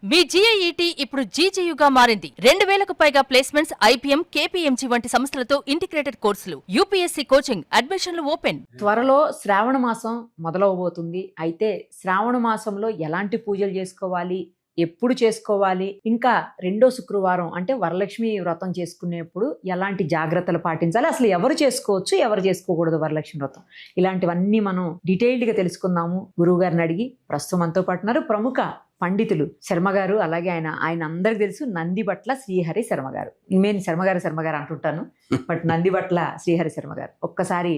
మీ GIET ఇప్పుడు GGUగా మారింది. 2000కు పైగా ప్లేస్మెంట్స్, IPM, KPMG వంటి సంస్థలతో ఇంటిగ్రేటెడ్ కోర్సులు, UPSC కోచింగ్, అడ్మిషన్లు ఓపెన్. త్వరలో శ్రావణ మాసం మొదలవబోతుంది. అయితే శ్రావణ మాసంలో ఎలాంటి పూజలు చేసుకోవాలి, ఎప్పుడు చేసుకోవాలి, ఇంకా రెండో శుక్రవారం అంటే వరలక్ష్మి వ్రతం చేసుకునేప్పుడు ఎలాంటి జాగ్రత్తలు పాటించాలి, అసలు ఎవరు చేసుకోవచ్చు, ఎవరు చేసుకోకూడదు వరలక్ష్మి వ్రతం, ఇలాంటివన్నీ మనం డీటెయిల్డ్గా తెలుసుకుందాము. గురువు గారిని అడిగి ప్రస్తుతం మనతో పాటు ఉన్నారు ప్రముఖ పండితులు శర్మ గారు. అలాగే ఆయన అందరికి తెలుసు నందిబట్ల శ్రీహరి శర్మ గారు. నేను శర్మ గారు అంటుంటాను, బట్ నందిబట్ల శ్రీహరి శర్మ గారు. ఒక్కసారి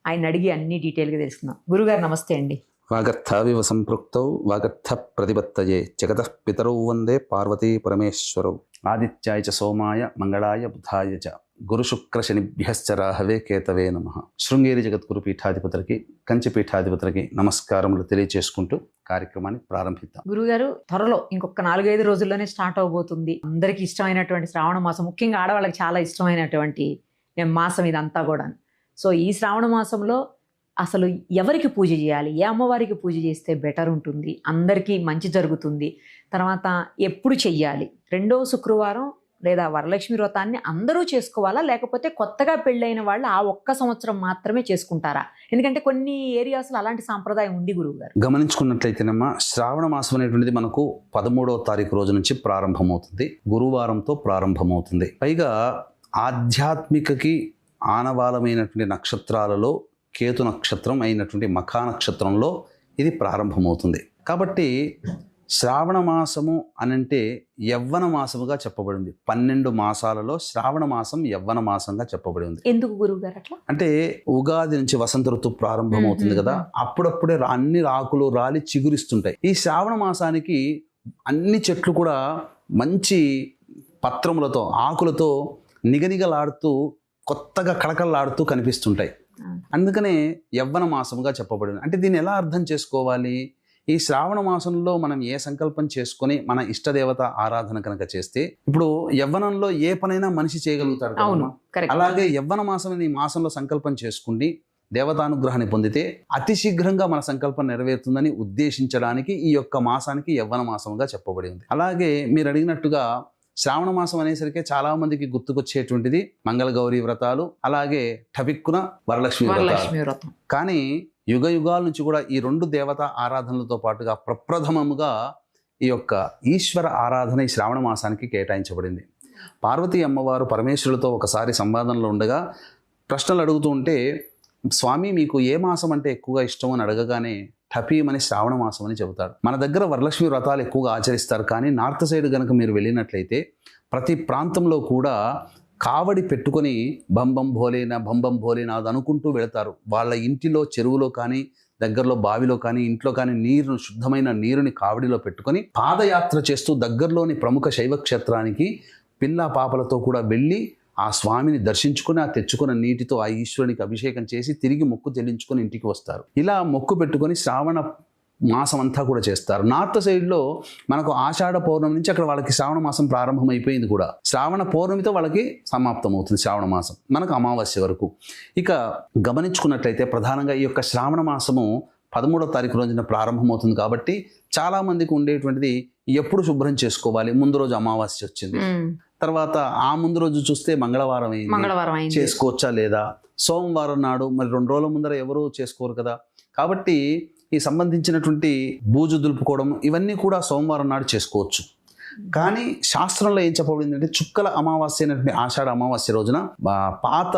ఆయన అడిగి అన్ని డీటెయిల్గా తెలుసుకుందాం. గురుగారు నమస్తే అండి. వాగర్థావివ సంపృక్తౌ వాగర్థ ప్రతిపత్తయే జగతః పితరౌ వందే పార్వతీ పరమేశ్వరౌ ఆదిత్యాయ చ సోమాయ మంగళాయ బుధాయ చ గురు శుక్ర శనిభ్యశ్చ రాహవే కేతవే నమః. శృంగేరి జగద్గురు పీఠాధిపతులకి, కంచి పీఠాధిపతులకి నమస్కారములు తెలియచేసుకుంటూ కార్యక్రమాన్ని ప్రారంభిద్దాం. గురుగారు, త్వరలో ఇంకొక 4-5 రోజుల్లోనే స్టార్ట్ అవబోతుంది. అందరికీ ఇష్టమైనటువంటి శ్రావణ మాసం, ముఖ్యంగా ఆడవాళ్ళకి చాలా ఇష్టమైనటువంటి మాసం ఇదంతా కూడా. సో ఈ శ్రావణ మాసంలో అసలు ఎవరికి పూజ చేయాలి, ఏ అమ్మవారికి పూజ చేస్తే బెటర్ ఉంటుంది, అందరికీ మంచి జరుగుతుంది, తర్వాత ఎప్పుడు చెయ్యాలి, రెండో శుక్రవారం లేదా వరలక్ష్మి వ్రతాన్ని అందరూ చేసుకోవాలా, లేకపోతే కొత్తగా పెళ్ళైన వాళ్ళు ఆ ఒక్క సంవత్సరం మాత్రమే చేసుకుంటారా? ఎందుకంటే కొన్ని ఏరియాస్లో అలాంటి సాంప్రదాయం ఉంది గురువు గారు. గమనించుకున్నట్లయితేనమ్మా, శ్రావణ మాసం అనేటువంటిది మనకు 13వ తారీఖు రోజు నుంచి ప్రారంభమవుతుంది. గురువారంతో ప్రారంభమవుతుంది. పైగా ఆధ్యాత్మికకి ఆనవాలమైనటువంటి నక్షత్రాలలో కేతు నక్షత్రం అయినటువంటి మఖా నక్షత్రంలో ఇది ప్రారంభమవుతుంది. కాబట్టి శ్రావణ మాసము అనంటే యవ్వన మాసముగా చెప్పబడింది. 12 మాసాలలో శ్రావణ మాసం యవ్వన మాసంగా చెప్పబడి ఉంది. ఎందుకు గురువు గారు అట్లా? అంటే ఉగాది నుంచి వసంత ఋతువు ప్రారంభమవుతుంది కదా, అప్పుడప్పుడే అన్ని ఆకులు రాలి చిగురిస్తుంటాయి. ఈ శ్రావణ మాసానికి అన్ని చెట్లు కూడా మంచి పత్రములతో, ఆకులతో నిగనిగలాడుతూ కొత్తగా కళకళలాడుతూ కనిపిస్తుంటాయి. అందుకనే యవ్వన మాసముగా చెప్పబడింది. అంటే దీన్ని ఎలా అర్థం చేసుకోవాలి? ఈ శ్రావణ మాసంలో మనం ఏ సంకల్పం చేసుకొని మన ఇష్టదేవత ఆరాధన కనుక చేస్తే, ఇప్పుడు యవ్వనంలో ఏ పనైనా మనిషి చేయగలుగుతాడు. అలాగే యవ్వన మాసం ఈ మాసంలో సంకల్పం చేసుకుని దేవతానుగ్రహాన్ని పొందితే అతి శీఘ్రంగా మన సంకల్పం నెరవేరుతుందని ఉద్దేశించడానికి ఈ యొక్క మాసానికి యవ్వన మాసముగా చెప్పబడి ఉంది. అలాగే మీరు అడిగినట్టుగా శ్రావణ మాసం అనేసరికి చాలా మందికి గుర్తుకొచ్చేటువంటిది మంగళ గౌరీ వ్రతాలు, అలాగే టపిక్కున వరలక్ష్మి వ్రతం. కానీ యుగ యుగాల నుంచి కూడా ఈ 2 దేవతా ఆరాధనలతో పాటుగా ప్రప్రథమముగా ఈ యొక్క ఈశ్వర ఆరాధన ఈ శ్రావణ మాసానికి కేటాయించబడింది. పార్వతీ అమ్మవారు పరమేశ్వరులతో ఒకసారి సంవాదంలో ఉండగా ప్రశ్నలు అడుగుతూ ఉంటే, స్వామి మీకు ఏ మాసం అంటే ఎక్కువగా ఇష్టం అని అడగగానే టపీమని శ్రావణ మాసం అని చెబుతాడు. మన దగ్గర వరలక్ష్మి వ్రతాలు ఎక్కువగా ఆచరిస్తారు, కానీ నార్త్ సైడ్ కనుక మీరు వెళ్ళినట్లయితే ప్రతి ప్రాంతంలో కూడా కావడి పెట్టుకొని బంబం భోలేనాథ్ అనుకుంటూ వెళతారు. వాళ్ళ ఇంటిలో చెరువులో కానీ, దగ్గరలో బావిలో కానీ, ఇంట్లో కానీ శుద్ధమైన నీరుని కావడిలో పెట్టుకొని పాదయాత్ర చేస్తూ దగ్గరలోని ప్రముఖ శైవ క్షేత్రానికి పిల్ల పాపలతో కూడా వెళ్ళి ఆ స్వామిని దర్శించుకుని ఆ తెచ్చుకున్న నీటితో ఆ ఈశ్వరునికి అభిషేకం చేసి తిరిగి మొక్కు చెల్లించుకొని ఇంటికి వస్తారు. ఇలా మొక్కు పెట్టుకొని శ్రావణ మాసం అంతా కూడా చేస్తారు. నార్త్ సైడ్లో మనకు ఆషాఢ పౌర్ణమి నుంచి అక్కడ వాళ్ళకి శ్రావణ మాసం ప్రారంభం అయిపోయింది కూడా. శ్రావణ పౌర్ణమితో వాళ్ళకి సమాప్తం అవుతుంది శ్రావణ మాసం, మనకు అమావాస్య వరకు. ఇక గమనించుకున్నట్లయితే ప్రధానంగా ఈ యొక్క శ్రావణ మాసము 13వ తారీఖు రోజున ప్రారంభమవుతుంది. కాబట్టి చాలా మందికి ఉండేటువంటిది ఎప్పుడు శుభ్రం చేసుకోవాలి, ముందు రోజు అమావాస్య వచ్చింది, తర్వాత ఆ ముందు రోజు చూస్తే మంగళవారం అయింది, చేసుకోవచ్చా లేదా, సోమవారం నాడు మరి 2 రోజుల ముందర ఎవరు చేసుకోరు కదా. కాబట్టి ఈ సంబంధించినటువంటి బూజు దులుపుకోవడం ఇవన్నీ కూడా సోమవారం నాడు చేసుకోవచ్చు. కానీ శాస్త్రంలో ఏం చెప్పబడింది అంటే, చుక్కల అమావాస్య అయినటువంటి ఆషాఢ అమావాస్య రోజున పాత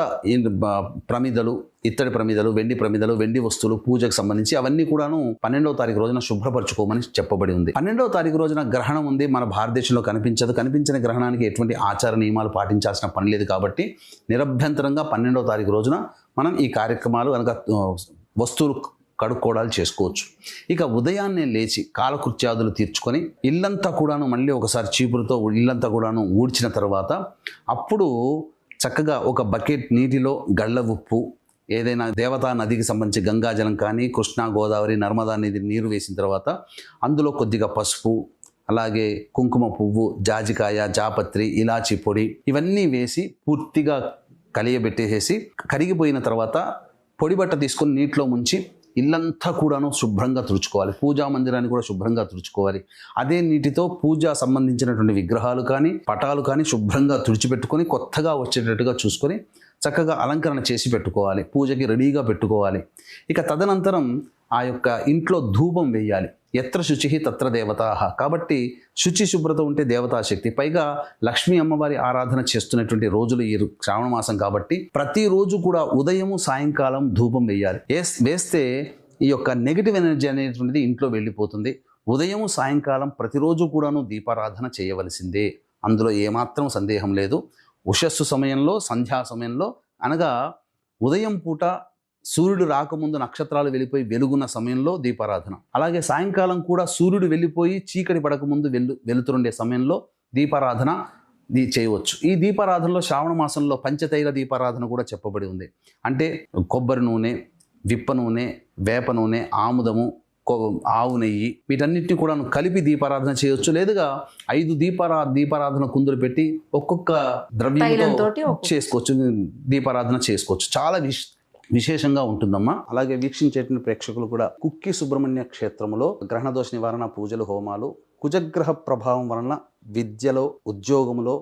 ప్రమిదలు, ఇత్తడి ప్రమిదలు, వెండి ప్రమిదలు, వెండి వస్తువులు పూజకు సంబంధించి అవన్నీ కూడాను 12వ తారీఖు రోజున శుభ్రపరచుకోమని చెప్పబడి ఉంది. 12వ తారీఖు రోజున గ్రహణం ఉంది, మన భారతదేశంలో కనిపించదు. కనిపించిన గ్రహణానికి ఎటువంటి ఆచార నియమాలు పాటించాల్సిన పని లేదు. కాబట్టి నిరభ్యంతరంగా 12వ తారీఖు రోజున మనం ఈ కార్యక్రమాలు కనుక వస్తువులు కడుక్కోవడాలు చేసుకోవచ్చు. ఇక ఉదయాన్నే లేచి కాలకృత్యాదులు తీర్చుకొని ఇల్లంతా కూడాను మళ్ళీ ఒకసారి చీపురుతో ఇల్లంతా కూడాను ఊడ్చిన తర్వాత అప్పుడు చక్కగా ఒక బకెట్ నీటిలో గళ్ళ ఉప్పు, ఏదైనా దేవతా నదికి సంబంధించి గంగాజలం కానీ, కృష్ణా, గోదావరి, నర్మదా నది నీరు వేసిన తర్వాత అందులో కొద్దిగా పసుపు, అలాగే కుంకుమ పువ్వు, జాజికాయ, జాపత్రి, ఇలాచి పొడి ఇవన్నీ వేసి పూర్తిగా కలియబెట్టేసేసి కరిగిపోయిన తర్వాత పొడి బట్ట తీసుకొని నీటిలో ముంచి ఇల్లంతా కూడాను శుభ్రంగా తుడుచుకోవాలి. పూజా మందిరాన్ని కూడా శుభ్రంగా తుడుచుకోవాలి. అదే నీటితో పూజ సంబంధించినటువంటి విగ్రహాలు కానీ పటాలు కానీ శుభ్రంగా తుడిచిపెట్టుకొని కొత్తగా వచ్చేటట్టుగా చూసుకొని చక్కగా అలంకరణ చేసి పెట్టుకోవాలి. పూజకి రెడీగా పెట్టుకోవాలి. ఇక తదనంతరం ఆ యొక్క ఇంట్లో ధూపం వేయాలి. ఎత్ర శుచి తత్ర దేవతాహ. కాబట్టి శుచి శుభ్రత ఉంటే దేవతాశక్తి. పైగా లక్ష్మీ అమ్మవారి ఆరాధన చేస్తున్నటువంటి రోజులు ఈ శ్రావణ మాసం కాబట్టి ప్రతిరోజు కూడా ఉదయము సాయంకాలం ధూపం వేయాలి. వేస్తే ఈ యొక్క నెగిటివ్ ఎనర్జీ అనేటువంటిది ఇంట్లో వెళ్ళిపోతుంది. ఉదయం సాయంకాలం ప్రతిరోజు కూడాను దీపారాధన చేయవలసిందే. అందులో ఏమాత్రం సందేహం లేదు. ఉషస్సు సమయంలో, సంధ్యా సమయంలో, అనగా ఉదయం పూట సూర్యుడు రాకముందు నక్షత్రాలు వెళ్ళిపోయి వెలుగున్న సమయంలో దీపారాధన, అలాగే సాయంకాలం కూడా సూర్యుడు వెళ్ళిపోయి చీకటి పడకముందు వెలుతురుండే సమయంలో దీపారాధన చేయవచ్చు. ఈ దీపారాధనలో శ్రావణ మాసంలో పంచతైల దీపారాధన కూడా చెప్పబడి ఉంది. అంటే కొబ్బరి నూనె, విప్ప నూనె, వేప నూనె, ఆముదము, ఆవు నెయ్యి వీటన్నిటిని కూడా కలిపి దీపారాధన చేయొచ్చు. లేదుగా 5 దీపారాధన కుందులు పెట్టి ఒక్కొక్క ద్రవ్యంతో చేసుకోవచ్చు, దీపారాధన చేసుకోవచ్చు. చాలా విశేషంగా ఉంటుందమ్మా. అలాగే వీక్షించేటువంటి ప్రేక్షకులు కూడా కుక్కి సుబ్రహ్మణ్య క్షేత్రంలో గ్రహణ దోష నివారణ పూజలు, హోమాలు, కుజగ్రహ ప్రభావం వలన విద్యలో, ఉద్యోగంలో,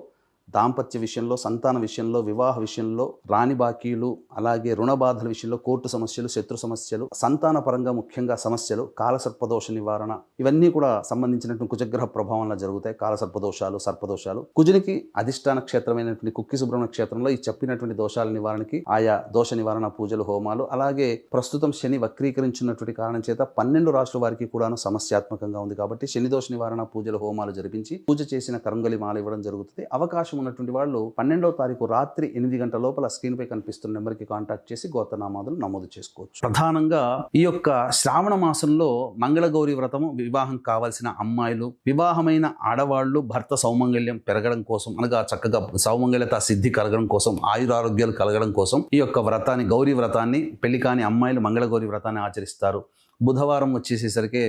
దాంపత్య విషయంలో, సంతాన విషయంలో, వివాహ విషయంలో, రాణి బాకీలు, అలాగే రుణ బాధల విషయంలో, కోర్టు సమస్యలు, శత్రు సమస్యలు, సంతాన పరంగా ముఖ్యంగా సమస్యలు, కాలసర్పదోష నివారణ, ఇవన్నీ కూడా సంబంధించినటువంటి కుజగ్రహ ప్రభావంలో జరుగుతాయి. కాలసర్పదోషాలు, సర్పదోషాలు. కుజునికి అధిష్టాన క్షేత్రమైనటువంటి కుక్కి సుబ్రహ్మణ్య క్షేత్రంలో ఈ చెప్పినటువంటి దోషాల నివారణకి ఆయా దోష నివారణ పూజలు, హోమాలు, అలాగే ప్రస్తుతం శని వక్రీకరించినటువంటి కారణం చేత 12 రాష్ట్రాల వారికి కూడాను సమస్యాత్మకంగా ఉంది కాబట్టి శని దోష నివారణ పూజలు, హోమాలు జరిపించి పూజ చేసిన కరంగలి మాల ఇవ్వడం జరుగుతుంది. అవకాశం ఉన్నటువంటి వాళ్ళు 12వ తారీఖు రాత్రి 8 గంటల లోపల స్క్రీన్ పై కనిపిస్తున్న నెంబర్కి కాంటాక్ట్ చేసి గోత్రనామాదులు నమోదు చేసుకోవచ్చు. ప్రధానంగా ఈ యొక్క శ్రావణ మాసంలో మంగళగౌరి వ్రతము వివాహం కావాల్సిన అమ్మాయిలు, వివాహమైన ఆడవాళ్లు భర్త సౌమంగళ్యం పెరగడం కోసం, అనగా చక్కగా సౌమంగళ్యత సిద్ధి కలగడం కోసం, ఆయురారోగ్యాలు కలగడం కోసం ఈ యొక్క వ్రతాన్ని, గౌరీ వ్రతాన్ని, పెళ్లి కాని అమ్మాయిలు మంగళగౌరి వ్రతాన్ని ఆచరిస్తారు. బుధవారం వచ్చేసేసరికి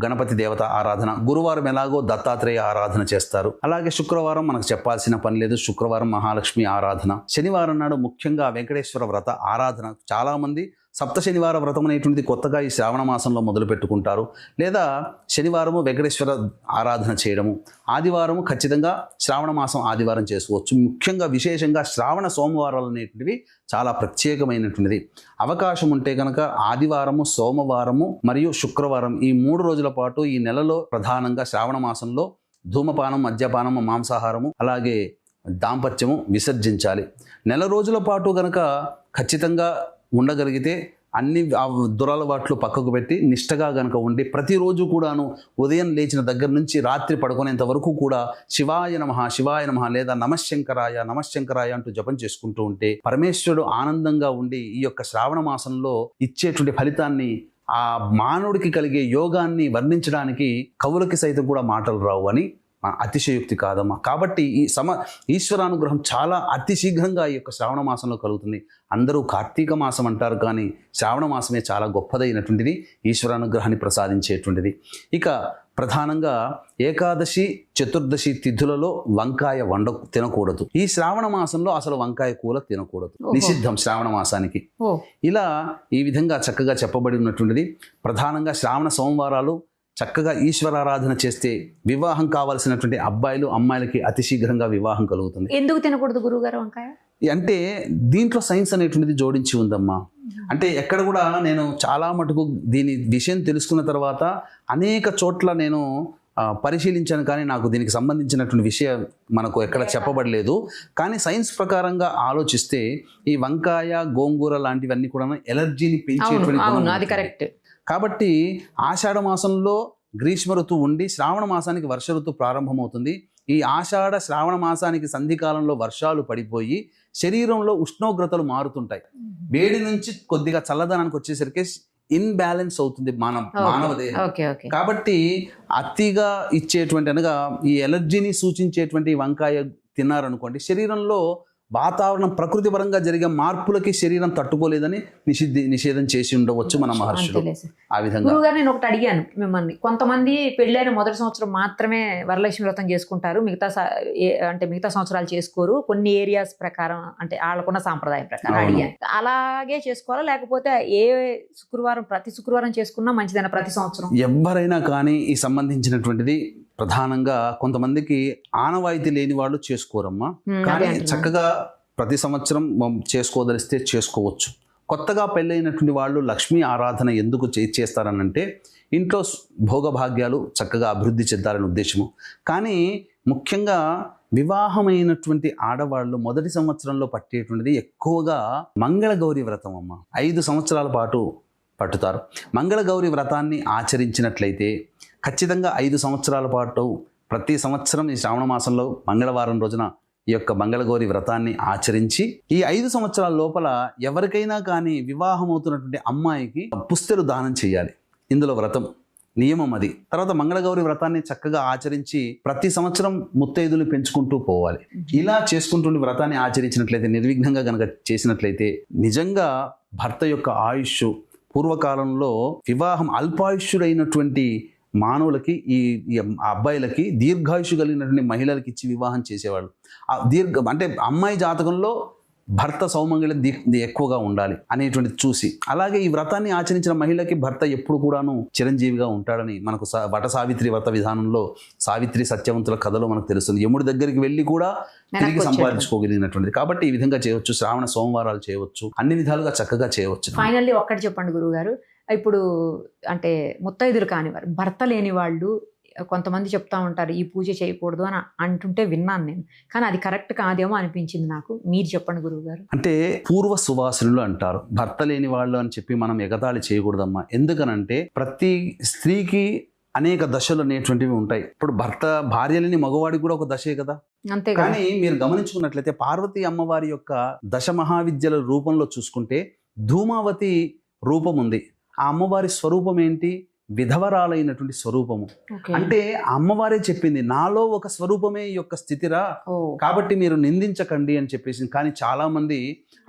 గణపతి దేవత ఆరాధన, గురువారం ఎలాగో దత్తాత్రేయ ఆరాధన చేస్తారు. అలాగే శుక్రవారం మనకు చెప్పాల్సిన పని లేదు, శుక్రవారం మహాలక్ష్మి ఆరాధన. శనివారం నాడు ముఖ్యంగా వెంకటేశ్వర వ్రత ఆరాధన. చాలామంది సప్త శనివార వ్రతం అనేటువంటిది కొత్తగా ఈ శ్రావణ మాసంలో మొదలు పెట్టుకుంటారు. లేదా శనివారము వెంకటేశ్వర ఆరాధన చేయడము, ఆదివారము ఖచ్చితంగా శ్రావణ మాసం ఆదివారం చేసుకోవచ్చు. ముఖ్యంగా విశేషంగా శ్రావణ సోమవారాలు అనేటువంటివి చాలా ప్రత్యేకమైనటువంటిది. అవకాశం ఉంటే కనుక ఆదివారము, సోమవారము మరియు శుక్రవారం ఈ 3 రోజుల పాటు ఈ నెలలో ప్రధానంగా శ్రావణ మాసంలో ధూమపానం, మద్యపానము, మాంసాహారము, అలాగే దాంపత్యము విసర్జించాలి. నెల రోజుల పాటు కనుక ఖచ్చితంగా ఉండగలిగితే అన్ని దురలవాట్లు పక్కకు పెట్టి నిష్టగా గనక ఉండి ప్రతిరోజు కూడాను ఉదయం లేచిన దగ్గర నుంచి రాత్రి పడుకునేంత వరకు కూడా శివాయ నమః, శివాయ నమః లేదా నమశ్శంకరాయ, నమశ్శంకరాయ అంటూ జపం చేసుకుంటూ ఉంటే పరమేశ్వరుడు ఆనందంగా ఉండి ఈ యొక్క శ్రావణ మాసంలో ఇచ్చేటువంటి ఫలితాన్ని, ఆ మానవుడికి కలిగే యోగాన్ని వర్ణించడానికి కవులకి సైతం కూడా మాటలు రావు అని అతిశయోక్తి కాదమ్మా. కాబట్టి ఈశ్వరానుగ్రహం చాలా అతి శీఘ్రంగా ఈ యొక్క శ్రావణ మాసంలో కలుగుతుంది. అందరూ కార్తీక మాసం అంటారు, కానీ శ్రావణ మాసమే చాలా గొప్పదైనటువంటిది, ఈశ్వరానుగ్రహాన్ని ప్రసాదించేటువంటిది. ఇక ప్రధానంగా ఏకాదశి, చతుర్దశి తిథులలో వంకాయ తినకూడదు. ఈ శ్రావణ మాసంలో అసలు వంకాయ కూర తినకూడదు, నిషిద్ధం శ్రావణ మాసానికి. ఇలా ఈ విధంగా చక్కగా చెప్పబడి ఉన్నటువంటిది. ప్రధానంగా శ్రావణ సోమవారాలు చక్కగా ఈశ్వరారాధన చేస్తే వివాహం కావాల్సినటువంటి అబ్బాయిలు, అమ్మాయిలకి అతి శీఘ్రంగా వివాహం కలుగుతుంది. ఎందుకు తినకూడదు గురువుగారు వంకాయ? అంటే దీంట్లో సైన్స్ అనేటువంటిది జోడించి ఉందమ్మా. అంటే ఎక్కడ కూడా నేను చాలా మటుకు దీని విషయం తెలుసుకున్న తర్వాత అనేక చోట్ల నేను పరిశీలించాను, కానీ నాకు దీనికి సంబంధించినటువంటి విషయం మనకు ఎక్కడ చెప్పబడలేదు. కానీ సైన్స్ ప్రకారంగా ఆలోచిస్తే ఈ వంకాయ, గోంగూర లాంటివన్నీ కూడా ఎలర్జీని పెంచేటువంటి. కాబట్టి ఆషాఢ మాసంలో గ్రీష్మ ఋతువు ఉండి శ్రావణ మాసానికి వర్ష ఋతువు ప్రారంభమవుతుంది. ఈ ఆషాఢ శ్రావణ మాసానికి సంధికాలంలో వర్షాలు పడిపోయి శరీరంలో ఉష్ణోగ్రతలు మారుతుంటాయి. వేడి నుంచి కొద్దిగా చల్లదనానికి వచ్చేసరికి ఇన్బ్యాలెన్స్ అవుతుంది మానవ దేహం. కాబట్టి అతిగా ఇచ్చేటువంటి, అనగా ఈ ఎలర్జీని సూచించేటువంటి వంకాయ తిన్నారనుకోండి, శరీరంలో వాతావరణం ప్రకృతి పరంగా జరిగే మార్పులకి శరీరం తట్టుకోలేదని నిషేధం చేసి ఉండవచ్చు మన మహర్షులు. అంతేలే సార్. ఆ విధంగా గురువుగారు నేను ఒకటి అడిగాను మిమ్మల్ని, కొంతమంది పెళ్ళైన మొదటి సంవత్సరం మాత్రమే వరలక్ష్మి వ్రతం చేసుకుంటారు, అంటే మిగతా సంవత్సరాలు చేసుకోరు, కొన్ని ఏరియాస్ ప్రకారం అంటే వాళ్ళకున్న సాంప్రదాయం ప్రకారం అడిగాను. అలాగే చేసుకోవాలా లేకపోతే ప్రతి శుక్రవారం చేసుకున్నా మంచిదైనా ప్రతి సంవత్సరం? ఎవరైనా కానీ ఈ సంబంధించినటువంటిది ప్రధానంగా కొంతమందికి ఆనవాయితీ లేని వాళ్ళు చేసుకోరమ్మా. కానీ చక్కగా ప్రతి సంవత్సరం చేసుకోదలిస్తే చేసుకోవచ్చు. కొత్తగా పెళ్ళైనటువంటి వాళ్ళు లక్ష్మీ ఆరాధన ఎందుకు చేస్తారనంటే ఇంట్లో భోగభాగ్యాలు చక్కగా అభివృద్ధి చెందాలనే ఉద్దేశము. కానీ ముఖ్యంగా వివాహమైనటువంటి ఆడవాళ్ళు మొదటి సంవత్సరంలో పట్టేటువంటిది ఎక్కువగా మంగళగౌరి వ్రతం అమ్మ. 5 సంవత్సరాల పాటు పట్టుతారు. మంగళగౌరి వ్రతాన్ని ఆచరించినట్లయితే ఖచ్చితంగా 5 సంవత్సరాల పాటు ప్రతి సంవత్సరం ఈ శ్రావణ మాసంలో మంగళవారం రోజున ఈ యొక్క మంగళగౌరి వ్రతాన్ని ఆచరించి ఈ 5 సంవత్సరాల లోపల ఎవరికైనా కానీ వివాహం అవుతున్నటువంటి అమ్మాయికి పుస్తెలు దానం చేయాలి. ఇందులో వ్రతం నియమం అది. తర్వాత మంగళగౌరి వ్రతాన్ని చక్కగా ఆచరించి ప్రతి సంవత్సరం ముత్తైదులు పెంచుకుంటూ పోవాలి. ఇలా చేసుకుంటూ వ్రతాన్ని ఆచరించినట్లయితే, నిర్విఘ్నంగా కనుక చేసినట్లయితే నిజంగా భర్త యొక్క ఆయుష్ పూర్వకాలంలో వివాహం అల్పాయుష్యుడైనటువంటి మానవులకి ఈ అబ్బాయిలకి దీర్ఘాయుషు కలిగినటువంటి మహిళలకి ఇచ్చి వివాహం చేసేవాళ్ళు. అంటే అమ్మాయి జాతకంలో భర్త సౌమంగళ్యం ఎక్కువగా ఉండాలి అనేటువంటిది చూసి, అలాగే ఈ వ్రతాన్ని ఆచరించిన మహిళకి భర్త ఎప్పుడు కూడాను చిరంజీవిగా ఉంటాడని మనకు వట సావిత్రి వ్రత విధానంలో సావిత్రి సత్యవంతుల కథలో మనకు తెలుస్తుంది. యముడి దగ్గరికి వెళ్ళి కూడా తిరిగి సంపాదించుకోగలిగినటువంటిది. కాబట్టి ఈ విధంగా చేయవచ్చు. శ్రావణ సోమవారాలు చేయవచ్చు, అన్ని విధాలుగా చక్కగా చేయవచ్చు. ఫైనల్లీ ఒక్కటి చెప్పండి గురువుగారు, ఇప్పుడు అంటే ముత్తైదులు కానివారు భర్త లేని వాళ్ళు కొంతమంది చెప్తా ఉంటారు ఈ పూజ చేయకూడదు అని అంటుంటే విన్నాను నేను, కానీ అది కరెక్ట్ కాదేమో అనిపించింది నాకు. మీరు చెప్పండి గురువు గారు. అంటే పూర్వ సువాసనులు అంటారు, భర్త లేని వాళ్ళు అని చెప్పి మనం ఎగతాళి చేయకూడదమ్మా. ఎందుకనంటే ప్రతి స్త్రీకి అనేక దశలు అనేటువంటివి ఉంటాయి. ఇప్పుడు భార్య లేని మగవాడికి కూడా ఒక దశే కదా. అంతే. కానీ మీరు గమనించుకున్నట్లయితే పార్వతీ అమ్మవారి యొక్క దశ మహావిద్యల రూపంలో చూసుకుంటే ధూమావతి రూపం ఉంది. ఆ అమ్మవారి స్వరూపం ఏంటి? విధవరాలైనటువంటి స్వరూపము. అంటే అమ్మవారే చెప్పింది నాలో ఒక స్వరూపమే ఈ యొక్క స్థితిరా, కాబట్టి మీరు నిందించకండి అని చెప్పేసి. కానీ చాలా మంది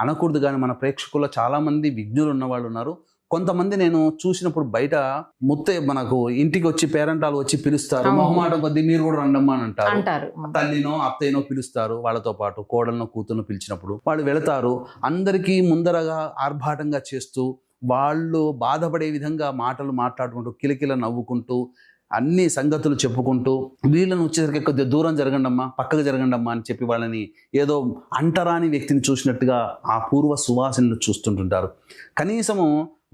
అనకూడదు, కానీ మన ప్రేక్షకుల్లో చాలా మంది విజ్ఞులు ఉన్నవాళ్ళు ఉన్నారు. కొంతమంది నేను చూసినప్పుడు బయట మనకు ఇంటికి వచ్చి పేరెంటాలు వచ్చి పిలుస్తారు, మొహమాటం కొద్దీ మీరు కూడా రండమ్మా అని అంటారు. తల్లినో అత్తయ్యనో పిలుస్తారు, వాళ్ళతో పాటు కోడలను కూతురును పిలిచినప్పుడు వాళ్ళు వెళతారు. అందరికీ ముందరగా ఆర్భాటంగా చేస్తూ వాళ్ళు బాధపడే విధంగా మాటలు మాట్లాడుకుంటూ కిలకిల నవ్వుకుంటూ అన్ని సంగతులు చెప్పుకుంటూ వీళ్ళని వచ్చేసరికి కొద్దిగా దూరం జరగండమ్మా, పక్కకు జరగండమ్మా అని చెప్పి వాళ్ళని ఏదో అంటరాని వ్యక్తిని చూసినట్టుగా ఆ పూర్వ సువాసనలు చూస్తుంటుంటారు. కనీసము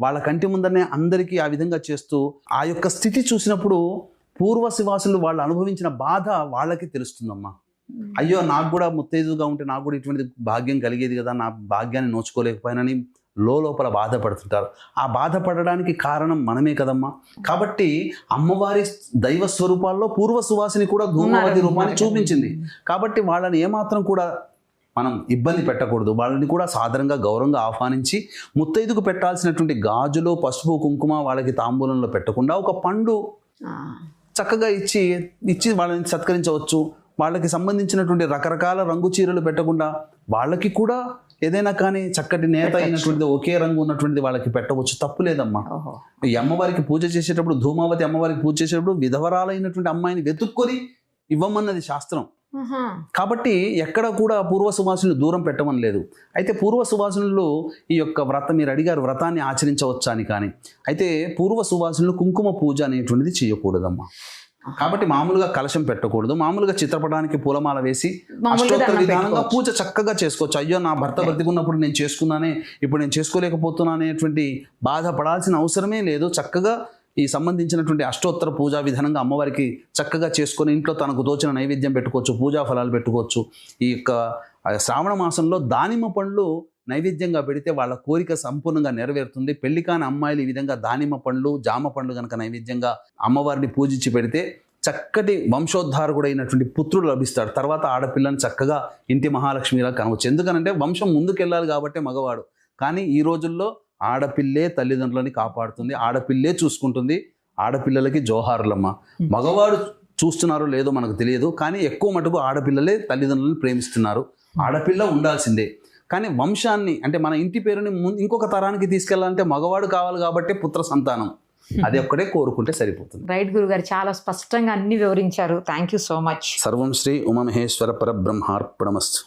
వాళ్ళ కంటి ముందరనే అందరికీ ఆ విధంగా చేస్తూ ఆ యొక్క స్థితి చూసినప్పుడు పూర్వ సువాసనలు వాళ్ళు అనుభవించిన బాధ వాళ్ళకి తెలుస్తుందమ్మా. అయ్యో నాకు కూడా ముత్తైదుగా ఉంటే నాకు కూడా ఇటువంటి భాగ్యం కలిగేది కదా, నా భాగ్యాన్ని నోచుకోలేకపోయినని లోపల బాధపడుతుంటారు. ఆ బాధపడడానికి కారణం మనమే కదమ్మా. కాబట్టి అమ్మవారి దైవ స్వరూపాల్లో పూర్వ సువాసిని కూడా ధూమావతి రూపాన్ని చూపించింది. కాబట్టి వాళ్ళని ఏమాత్రం కూడా మనం ఇబ్బంది పెట్టకూడదు. వాళ్ళని కూడా సాధారణంగా గౌరవంగా ఆహ్వానించి ముత్తైదుకు పెట్టాల్సినటువంటి గాజులు పసుపు కుంకుమ వాళ్ళకి తాంబూలంలో పెట్టకుండా ఒక పండు చక్కగా ఇచ్చి వాళ్ళని సత్కరించవచ్చు. వాళ్ళకి సంబంధించినటువంటి రకరకాల రంగు చీరలు పెట్టకుండా వాళ్ళకి కూడా ఏదైనా కానీ చక్కటి నేత అయినటువంటిది ఒకే రంగు ఉన్నటువంటిది వాళ్ళకి పెట్టవచ్చు, తప్పు లేదమ్మా. ఈ అమ్మవారికి పూజ చేసేటప్పుడు ధూమావతి అమ్మవారికి పూజ చేసేటప్పుడు విధవరాలైనటువంటి అమ్మాయిని వెతుక్కొని ఇవ్వమన్నది శాస్త్రం. కాబట్టి ఎక్కడ కూడా పూర్వ సువాసనలు దూరం పెట్టమని లేదు. అయితే పూర్వ సువాసనలు ఈ యొక్క వ్రతం మీరు అడిగారు వ్రతాన్ని ఆచరించవచ్చా అని, కానీ అయితే పూర్వ సువాసనలు కుంకుమ పూజ అనేటువంటిది చేయకూడదమ్మా. కాబట్టి మామూలుగా కలశం పెట్టకూడదు, మామూలుగా చిత్రపటానికి పూలమాల వేసి అష్టోత్తర విధానంగా పూజ చక్కగా చేసుకోవచ్చు. అయ్యో నా భర్త బ్రతికున్నప్పుడు నేను చేసుకున్నానే, ఇప్పుడు నేను చేసుకోలేకపోతున్నా అనేటువంటి బాధపడాల్సిన అవసరమే లేదు. చక్కగా ఈ సంబంధించినటువంటి అష్టోత్తర పూజా విధానంగా అమ్మవారికి చక్కగా చేసుకొని ఇంట్లో తనకు తోచిన నైవేద్యం పెట్టుకోవచ్చు, పూజా ఫలాలు పెట్టుకోవచ్చు. ఈ యొక్క శ్రావణ మాసంలో దానిమ్మ పండ్లు నైవేద్యంగా పెడితే వాళ్ళ కోరిక సంపూర్ణంగా నెరవేరుతుంది. పెళ్లి కాని అమ్మాయిలు ఈ విధంగా దానిమ్మ పండ్లు జామ పండ్లు కనుక నైవేద్యంగా అమ్మవారిని పూజించి పెడితే చక్కటి వంశోద్ధారకుడైనటువంటి పుత్రుడు లభిస్తాడు. తర్వాత ఆడపిల్లని చక్కగా ఇంటి మహాలక్ష్మిలా కనవచ్చు. ఎందుకనంటే వంశం ముందుకెళ్ళాలి కాబట్టి మగవాడు. కానీ ఈ రోజుల్లో ఆడపిల్లే తల్లిదండ్రులని కాపాడుతుంది, ఆడపిల్లే చూసుకుంటుంది. ఆడపిల్లలకి జోహారులమ్మ. మగవాడు చూస్తున్నారో లేదో మనకు తెలియదు, కానీ ఎక్కువ మటుకు ఆడపిల్లలే తల్లిదండ్రులను ప్రేమిస్తున్నారు. ఆడపిల్ల ఉండాల్సిందే, కానీ వంశాన్ని అంటే మన ఇంటి పేరుని ఇంకొక తరానికి తీసుకెళ్లాలంటే మగవాడు కావాలి కాబట్టి పుత్ర సంతానం, అది ఒక్కడే కోరుకుంటే సరిపోతుంది. రైట్ గురుగారు, చాలా స్పష్టంగా అన్ని వివరించారు. Thank you so much. సర్వం శ్రీ ఉమామహేశ్వర పరబ్రహ్మార్పణమస్తు.